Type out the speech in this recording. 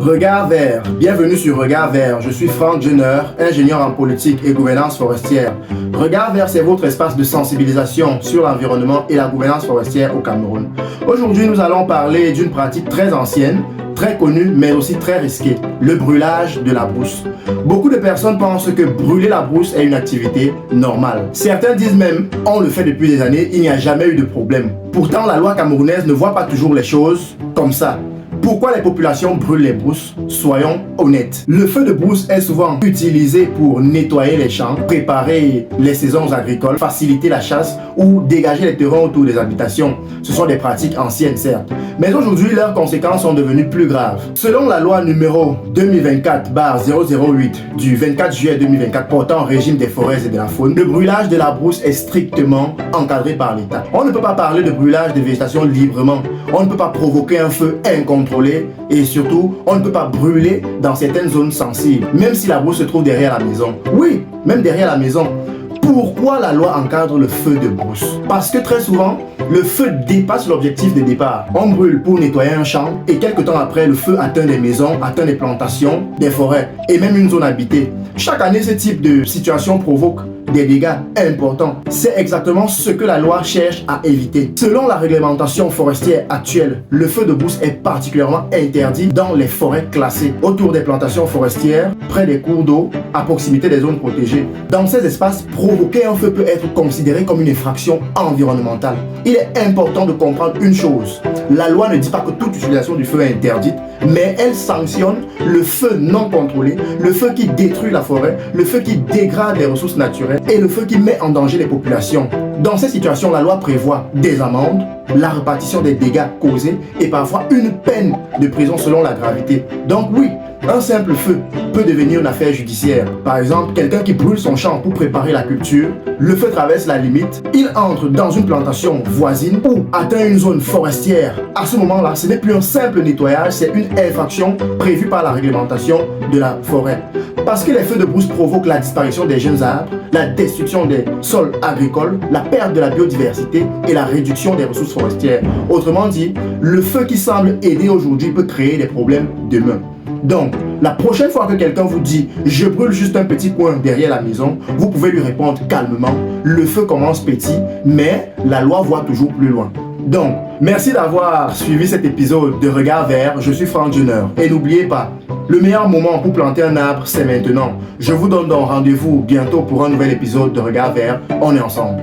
Regard vert, bienvenue sur Regard vert, je suis Franck Jenner, ingénieur en politique et gouvernance forestière. Regard vert, c'est votre espace de sensibilisation sur l'environnement et la gouvernance forestière au Cameroun. Aujourd'hui, nous allons parler d'une pratique très ancienne, très connue, mais aussi très risquée, le brûlage de la brousse. Beaucoup de personnes pensent que brûler la brousse est une activité normale. Certains disent même, on le fait depuis des années, il n'y a jamais eu de problème. Pourtant, la loi camerounaise ne voit pas toujours les choses comme ça. Pourquoi les populations brûlent les brousses? Soyons honnêtes. Le feu de brousse est souvent utilisé pour nettoyer les champs, préparer les saisons agricoles, faciliter la chasse ou dégager les terrains autour des habitations. Ce sont des pratiques anciennes, certes. Mais aujourd'hui, leurs conséquences sont devenues plus graves. Selon la loi numéro 2024/008 du 24 juillet 2024 portant régime des forêts et de la faune, le brûlage de la brousse est strictement encadré par l'État. On ne peut pas parler de brûlage de végétation librement. On ne peut pas provoquer un feu incontrôlé et surtout, on ne peut pas brûler dans certaines zones sensibles, même si la brousse se trouve derrière la maison. Oui, même derrière la maison. Pourquoi la loi encadre le feu de brousse? Parce que très souvent, le feu dépasse l'objectif de départ. On brûle pour nettoyer un champ et quelques temps après, le feu atteint des maisons, atteint des plantations, des forêts et même une zone habitée. Chaque année, ce type de situation provoque des dégâts importants. C'est exactement ce que la loi cherche à éviter. Selon la réglementation forestière actuelle, le feu de brousse est particulièrement interdit dans les forêts classées, autour des plantations forestières, près des cours d'eau, à proximité des zones protégées. Dans ces espaces, provoquer un feu peut être considéré comme une infraction environnementale. Il est important de comprendre une chose. La loi ne dit pas que toute utilisation du feu est interdite, mais elle sanctionne le feu non contrôlé, le feu qui détruit la forêt, le feu qui dégrade les ressources naturelles et le feu qui met en danger les populations. Dans ces situations, la loi prévoit des amendes, la répartition des dégâts causés et parfois une peine de prison selon la gravité. Donc oui, un simple feu peut devenir une affaire judiciaire. Par exemple, quelqu'un qui brûle son champ pour préparer la culture, le feu traverse la limite, il entre dans une plantation voisine ou atteint une zone forestière. À ce moment-là, ce n'est plus un simple nettoyage, c'est une infraction prévue par la réglementation de la forêt. Parce que les feux de brousse provoquent la disparition des jeunes arbres, la destruction des sols agricoles, la perte de la biodiversité et la réduction des ressources forestières. Autrement dit, le feu qui semble aider aujourd'hui peut créer des problèmes demain. Donc, la prochaine fois que quelqu'un vous dit « je brûle juste un petit coin derrière la maison », vous pouvez lui répondre calmement « le feu commence petit, mais la loi voit toujours plus loin ». Donc, merci d'avoir suivi cet épisode de Regard vert, je suis Franck Jenner. Et n'oubliez pas, le meilleur moment pour planter un arbre, c'est maintenant. Je vous donne donc rendez-vous bientôt pour un nouvel épisode de Regard vert, on est ensemble.